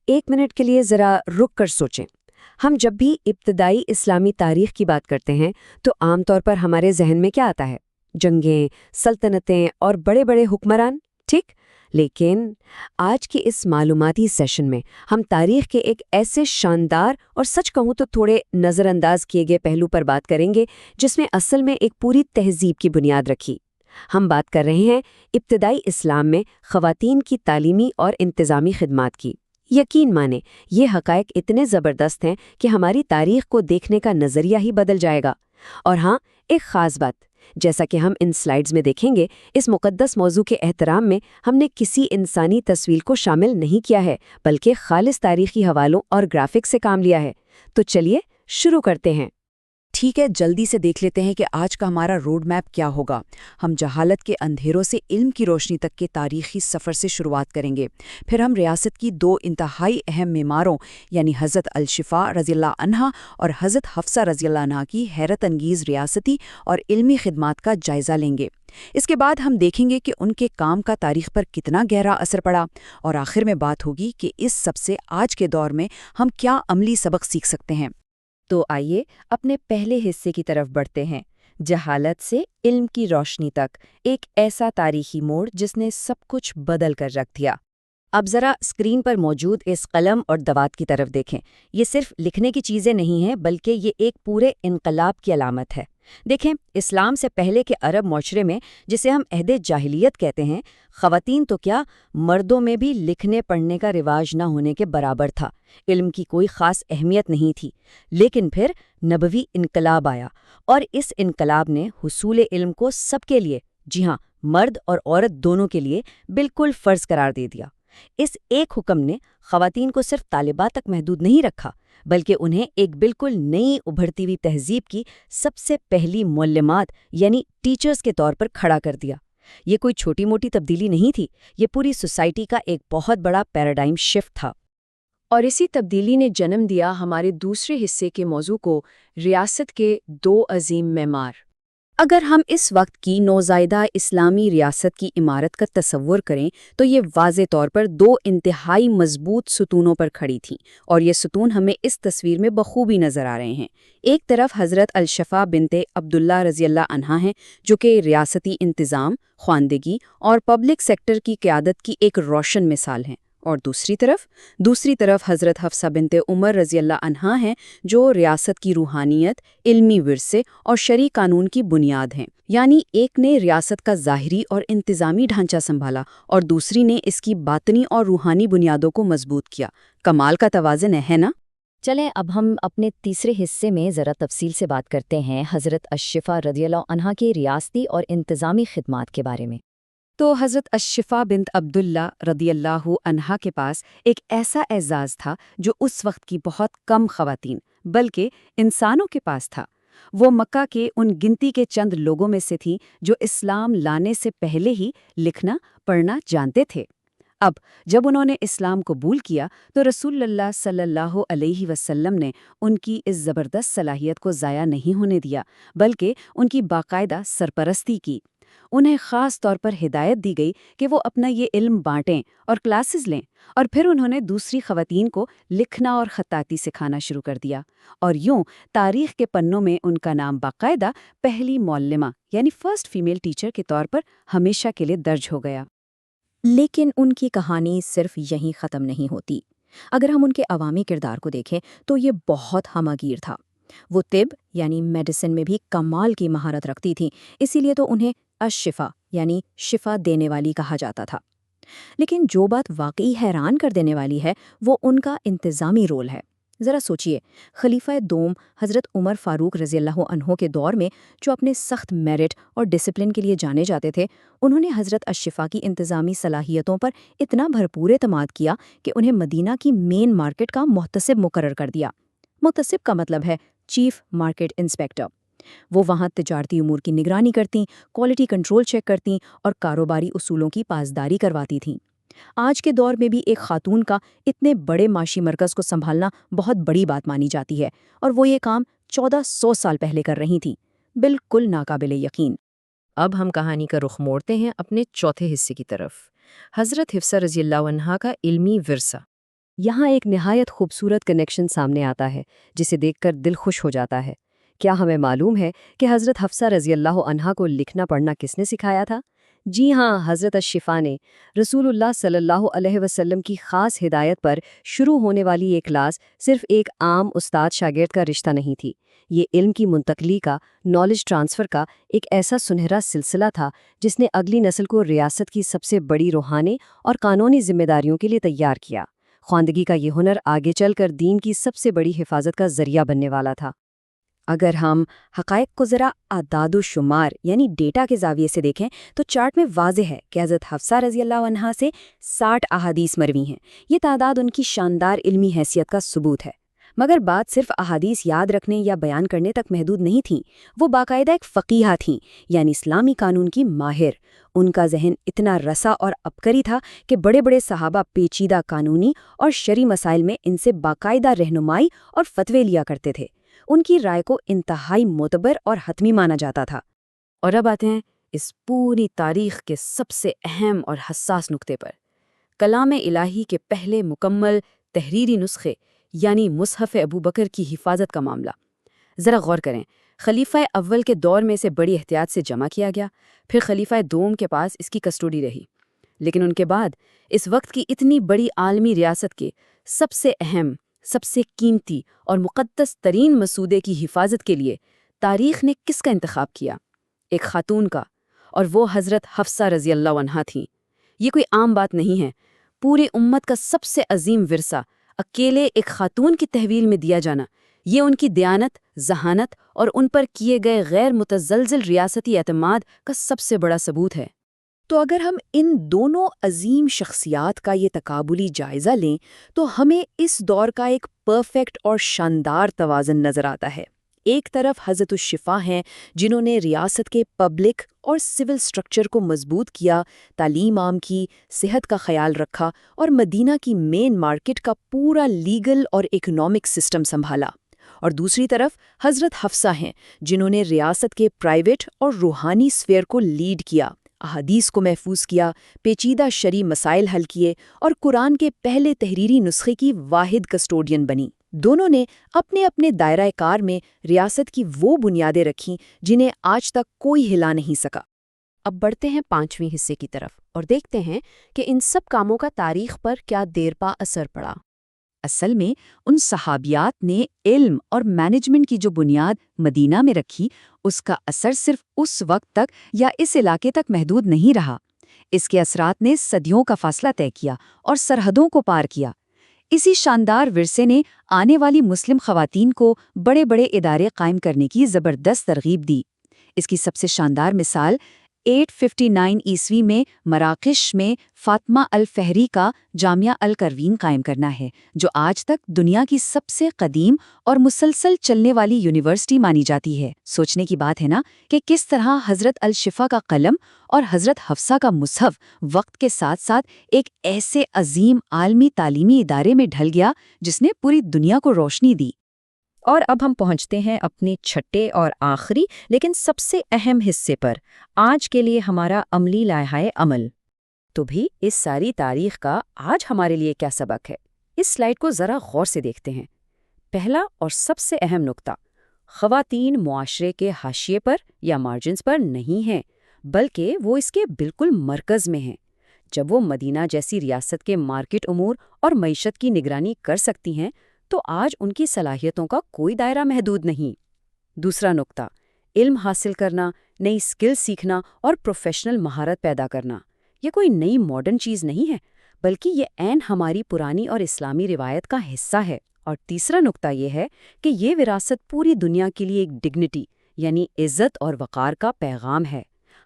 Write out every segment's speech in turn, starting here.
एक मिनट के लिए ज़रा रुक कर सोचें। हम जब भी इब्तदाई इस्लामी तारीख की बात करते हैं तो आमतौर पर हमारे जहन में क्या आता है? जंगें, सल्तनतें और बड़े-बड़े हुक्मरान, ठीक? लेकिन आज की इस मालूमाती सेशन में हम तारीख के एक ऐसे शानदार और सच कहूँ तो थोड़े नज़रअंदाज किए गए पहलू पर बात करेंगे जिसमें असल में एक पूरी तहज़ीब की बुनियाद रखी। हम बात कर रहे हैं इब्तदाई इस्लाम में ख़वातीन की तालीमी और इंतज़ामी खिदमात की। यकीन माने ये हक़ाइक़ इतने ज़बरदस्त हैं कि हमारी तारीख़ को देखने का नज़रिया ही बदल जाएगा। और हाँ, एक ख़ास बात, जैसा कि हम इन स्लाइड्स में देखेंगे, इस मुक़द्दस मौजू के एहतराम में हमने किसी इंसानी तस्वीर को शामिल नहीं किया है, बल्कि ख़ालिस तारीख़ी हवालों और ग्राफिक्स से काम लिया है। तो चलिए शुरू करते हैं। ठीक है, जल्दी से देख लेते हैं कि आज का हमारा रोड मैप क्या होगा। हम जहालत के अंधेरों से इल्म की रोशनी तक के तारीखी सफ़र से शुरुआत करेंगे। फिर हम रियासत की दो इंतहाई अहम मेमारों यानी हज़रत अल-शिफ़ा रज़ियल्लाहु अन्हा और हज़रत हफ्सा रज़ियल्लाहु अन्हा की हैरत अंगीज़ रियासती और इल्मी खिदमात का जायज़ा लेंगे। इसके बाद हम देखेंगे कि उनके काम का तारीख पर कितना गहरा असर पड़ा, और आखिर में बात होगी कि इस सबसे आज के दौर में हम क्या अमली सबक सीख सकते हैं। तो आइए अपने पहले हिस्से की तरफ बढ़ते हैं, जहालत से इल्म की रोशनी तक, एक ऐसा तारीखी मोड़ जिसने सब कुछ बदल कर रख दिया। अब ज़रा स्क्रीन पर मौजूद इस कलम और दवात की तरफ देखें। ये सिर्फ लिखने की चीज़ें नहीं हैं, बल्कि ये एक पूरे इनकलाब की अलामत है। देखें, इस्लाम से पहले के अरब माशरे में, जिसे हम अहदे जाहिलियत कहते हैं, ख़वातीन तो क्या, मर्दों में भी लिखने पढ़ने का रिवाज न होने के बराबर था। इल्म की कोई ख़ास अहमियत नहीं थी। लेकिन फिर नबवी इनकलाब आया, और इस इनकलाब ने हुसूल इल्म को सबके लिए, जी हाँ, मर्द और औरत दोनों के लिए बिल्कुल फ़र्ज़ करार दे दिया। इस एक हुक्म ने ख़वातीन को सिर्फ तालिबात तक महदूद नहीं रखा, बल्कि उन्हें एक बिल्कुल नई उभरती हुई तहज़ीब की सबसे पहली मुअल्लिमात यानी टीचर्स के तौर पर खड़ा कर दिया। ये कोई छोटी मोटी तब्दीली नहीं थी, ये पूरी सोसाइटी का एक बहुत बड़ा पैराडाइम शिफ्ट था। और इसी तब्दीली ने जन्म दिया हमारे दूसरे हिस्से के मौजू को, रियासत के दो अजीम मेमार। अगर हम इस वक्त की नौज़ायदा इस्लामी रियासत की इमारत का तसव्वुर करें तो ये वाज़े तौर पर दो इंतहाई मजबूत सतूनों पर खड़ी थीं, और ये सतून हमें इस तस्वीर में बखूबी नज़र आ रहे हैं। एक तरफ हज़रत अल-शफ़ा बिनते अब्दुल्ला रज़ियल्लाहु अन्हा हैं, जो कि रियासती इंतज़ाम, ख़्वानदगी और पब्लिक सेक्टर की क़यादत की एक रोशन मिसाल हैं। और दूसरी तरफ हज़रत हफ्सा बिनते उमर रज़ियल्लाहु अन्हा हैं, जो रियासत की रूहानियत, इल्मी विरसे और शरई कानून की बुनियाद हैं। यानी एक ने रियासत का ज़ाहिरी और इंतज़ामी ढांचा संभाला, और दूसरी ने इसकी बातनी और रूहानी बुनियादों को मजबूत किया। कमाल का तवाज़ुन है ना? चलें, अब हम अपने तीसरे हिस्से में ज़रा तफसील से बात करते हैं हज़रत अश-शिफ़ा रज़ियल्लाहु अन्हा के रियासती और इंतज़ामी खिदमात के बारे में। तो हज़रत अश-शिफ़ा बिन्त अब्दुल्ला रदियल्लाहु अन्हा के पास एक ऐसा एज़ाज़ था जो उस वक्त की बहुत कम ख़वातीन, बल्कि इंसानों के पास था। वो मक्का के उन गिनती के चंद लोगों में से थी जो इस्लाम लाने से पहले ही लिखना पढ़ना जानते थे। अब जब उन्होंने इस्लाम कबूल किया तो रसूलुल्लाह सल्लल्लाहु अलैहि वसल्लम ने उनकी इस ज़बरदस्त सलाहियत को ज़ाया नहीं होने दिया, बल्कि उनकी बाकायदा सरपरस्ती की। उन्हें ख़ास तौर पर हिदायत दी गई कि वो अपना ये इल्म बांटें और क्लासेस लें, और फिर उन्होंने दूसरी ख़वातीन को लिखना और ख़त्ताती सिखाना शुरू कर दिया। और यूं तारीख़ के पन्नों में उनका नाम बाकायदा पहली मौल्लिमा यानी फ़र्स्ट फ़ीमेल टीचर के तौर पर हमेशा के लिए दर्ज हो गया। लेकिन उनकी कहानी सिर्फ यहीं ख़त्म नहीं होती। अगर हम उनके अवामी किरदार को देखें तो ये बहुत हमगीर था। वो तिब यानी मेडिसिन में भी कमाल की महारत रखती थी, इसीलिए तो उन्हें अश-शिफ़ा यानी शिफा देने वाली कहा जाता था। लेकिन जो बात वाकई हैरान कर देने वाली है वो उनका इंतज़ामी रोल है। ज़रा सोचिए, खलीफा दोम हज़रत उमर फ़ारूक रज़ियल्लाहु अन्हो के दौर में, जो अपने सख्त मेरिट और डिसिप्लिन के लिए जाने जाते थे, उन्होंने हज़रत अश-शिफ़ा की इंतज़ामी सलाहियतों पर इतना भरपूर एतमाद किया कि उन्हें मदीना की मेन मार्केट का मुहतसिब मुकर्रर कर दिया। मुहतसिब का मतलब है चीफ मार्केट इंस्पेक्टर। वो वहाँ तिजारती उमूर की निगरानी करतीं, क्वालिटी कंट्रोल चेक करतीं और कारोबारी उसूलों की पासदारी करवाती थीं। आज के दौर में भी एक खातून का इतने बड़े माशी मरकज़ को संभालना बहुत बड़ी बात मानी जाती है, और वो ये काम 1400 साल पहले कर रही थीं। बिल्कुल नाकाबिले यकीन। अब हम कहानी का रुख मोड़ते हैं अपने चौथे हिस्से की तरफ, हज़रत हिफ्सा रज़ियल्लाहु अन्हा का इल्मी विरसा। یہاں ایک نہایت خوبصورت کنیکشن سامنے آتا ہے جسے دیکھ کر دل خوش ہو جاتا ہے۔ کیا ہمیں معلوم ہے کہ حضرت حفصہ رضی اللہ عنہا کو لکھنا پڑھنا کس نے سکھایا تھا؟ جی ہاں، حضرت الشفا نے۔ رسول اللہ صلی اللہ علیہ وسلم کی خاص ہدایت پر شروع ہونے والی یہ کلاس صرف ایک عام استاد شاگرد کا رشتہ نہیں تھی، یہ علم کی منتقلی کا، نالج ٹرانسفر کا ایک ایسا سنہرا سلسلہ تھا جس نے اگلی نسل کو ریاست کی سب سے بڑی روحانی اور قانونی ذمہ داریوں کے لیے تیار کیا۔ خواندگی کا یہ ہنر آگے چل کر دین کی سب سے بڑی حفاظت کا ذریعہ بننے والا تھا۔ اگر ہم حقائق کو ذرا اعداد و شمار یعنی ڈیٹا کے زاویے سے دیکھیں تو چارٹ میں واضح ہے کہ حضرت حفصہ رضی اللہ عنہا سے 60 احادیث مروی ہیں۔ یہ تعداد ان کی شاندار علمی حیثیت کا ثبوت ہے۔ مگر بات صرف احادیث یاد رکھنے یا بیان کرنے تک محدود نہیں تھیں، وہ باقاعدہ ایک فقیہہ تھیں، یعنی اسلامی قانون کی ماہر۔ ان کا ذہن اتنا رسا اور عبقری تھا کہ بڑے بڑے صحابہ پیچیدہ قانونی اور شرعی مسائل میں ان سے باقاعدہ رہنمائی اور فتوے لیا کرتے تھے۔ ان کی رائے کو انتہائی معتبر اور حتمی مانا جاتا تھا۔ اور اب آتے ہیں اس پوری تاریخ کے سب سے اہم اور حساس نقطے پر، کلام الہی کے پہلے مکمل تحریری نسخے یعنی مصحف ابوبکر کی حفاظت کا معاملہ۔ ذرا غور کریں، خلیفہ اول کے دور میں اسے بڑی احتیاط سے جمع کیا گیا، پھر خلیفہ دوم کے پاس اس کی کسٹوڈی رہی، لیکن ان کے بعد اس وقت کی اتنی بڑی عالمی ریاست کے سب سے اہم، سب سے قیمتی اور مقدس ترین مسودے کی حفاظت کے لیے تاریخ نے کس کا انتخاب کیا؟ ایک خاتون کا، اور وہ حضرت حفصہ رضی اللہ عنہا تھیں۔ یہ کوئی عام بات نہیں ہے، پوری امت کا سب سے عظیم ورثہ اکیلے ایک خاتون کی تحویل میں دیا جانا، یہ ان کی دیانت، ذہانت اور ان پر کیے گئے غیر متزلزل ریاستی اعتماد کا سب سے بڑا ثبوت ہے۔ تو اگر ہم ان دونوں عظیم شخصیات کا یہ تقابلی جائزہ لیں تو ہمیں اس دور کا ایک پرفیکٹ اور شاندار توازن نظر آتا ہے۔ ایک طرف حضرت الشفا ہیں جنہوں نے ریاست کے پبلک اور سول سٹرکچر کو مضبوط کیا، تعلیم عام کی، صحت کا خیال رکھا اور مدینہ کی مین مارکیٹ کا پورا لیگل اور اکنامک سسٹم سنبھالا۔ اور دوسری طرف حضرت حفصہ ہیں جنہوں نے ریاست کے پرائیویٹ اور روحانی سفیر کو لیڈ کیا، احادیث کو محفوظ کیا، پیچیدہ شرعی مسائل حل کیے اور قرآن کے پہلے تحریری نسخے کی واحد کسٹوڈین بنی۔ دونوں نے اپنے اپنے دائرہ کار میں ریاست کی وہ بنیادیں رکھیں جنہیں آج تک کوئی ہلا نہیں سکا۔ اب بڑھتے ہیں 5ویں حصے کی طرف اور دیکھتے ہیں کہ ان سب کاموں کا تاریخ پر کیا دیرپا اثر پڑا۔ اصل میں ان صحابیات نے علم اور مینجمنٹ کی جو بنیاد مدینہ میں رکھی، اس کا اثر صرف اس وقت تک یا اس علاقے تک محدود نہیں رہا۔ اس کے اثرات نے صدیوں کا فاصلہ طے کیا اور سرحدوں کو پار کیا۔ اسی شاندار ورثے نے آنے والی مسلم خواتین کو بڑے بڑے ادارے قائم کرنے کی زبردست ترغیب دی۔ اس کی سب سے شاندار مثال 859 عیسوی میں مراکش میں فاطمہ الفہری کا جامعہ القروین قائم کرنا ہے، جو آج تک دنیا کی سب سے قدیم اور مسلسل چلنے والی یونیورسٹی مانی جاتی ہے۔ سوچنے کی بات ہے نا کہ کس طرح حضرت الشفا کا قلم اور حضرت حفصہ کا مصحف وقت کے ساتھ ساتھ ایک ایسے عظیم عالمی تعلیمی ادارے میں ڈھل گیا جس نے پوری دنیا کو روشنی دی۔ اور اب ہم پہنچتے ہیں اپنے چھٹے اور آخری لیکن سب سے اہم حصے پر، آج کے لیے ہمارا عملی لائحہ عمل۔ تو بھی اس ساری تاریخ کا آج ہمارے لیے کیا سبق ہے؟ اس سلائیڈ کو ذرا غور سے دیکھتے ہیں۔ پہلا اور سب سے اہم نقطہ، خواتین معاشرے کے حاشیے پر یا مارجنز پر نہیں ہیں، بلکہ وہ اس کے بالکل مرکز میں ہیں۔ جب وہ مدینہ جیسی ریاست کے مارکیٹ امور اور معیشت کی نگرانی کر سکتی ہیں تو آج ان کی صلاحیتوں کا کوئی دائرہ محدود نہیں۔ دوسرا نقطہ، علم حاصل کرنا، نئی سکل سیکھنا اور پروفیشنل مہارت پیدا کرنا، یہ کوئی نئی ماڈرن چیز نہیں ہے، بلکہ یہ عین ہماری پرانی اور اسلامی روایت کا حصہ ہے۔ اور تیسرا نقطہ یہ ہے کہ یہ وراثت پوری دنیا کے لیے ایک ڈگنیٹی یعنی عزت اور وقار کا پیغام ہے۔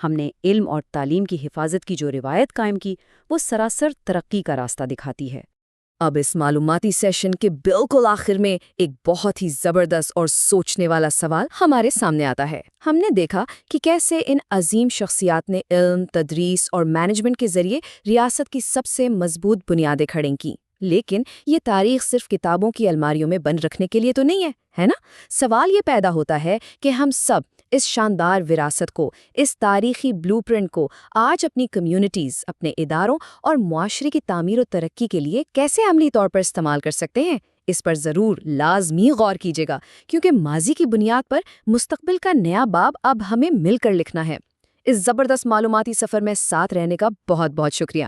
ہم نے علم اور تعلیم کی حفاظت کی جو روایت قائم کی، وہ سراسر ترقی کا راستہ دکھاتی ہے۔ اب اس معلوماتی سیشن کے بالکل آخر میں ایک بہت ہی زبردست اور سوچنے والا سوال ہمارے سامنے آتا ہے۔ ہم نے دیکھا کہ کیسے ان عظیم شخصیات نے علم، تدریس اور مینجمنٹ کے ذریعے ریاست کی سب سے مضبوط بنیادیں کھڑی کیں، لیکن یہ تاریخ صرف کتابوں کی الماریوں میں بند رکھنے کے لیے تو نہیں ہے نا؟ سوال یہ پیدا ہوتا ہے کہ ہم سب اس شاندار وراثت کو، اس تاریخی بلو پرنٹ کو آج اپنی کمیونٹیز، اپنے اداروں اور معاشرے کی تعمیر و ترقی کے لیے کیسے عملی طور پر استعمال کر سکتے ہیں؟ اس پر ضرور لازمی غور کیجیے گا، کیونکہ ماضی کی بنیاد پر مستقبل کا نیا باب اب ہمیں مل کر لکھنا ہے۔ اس زبردست معلوماتی سفر میں ساتھ رہنے کا بہت بہت شکریہ۔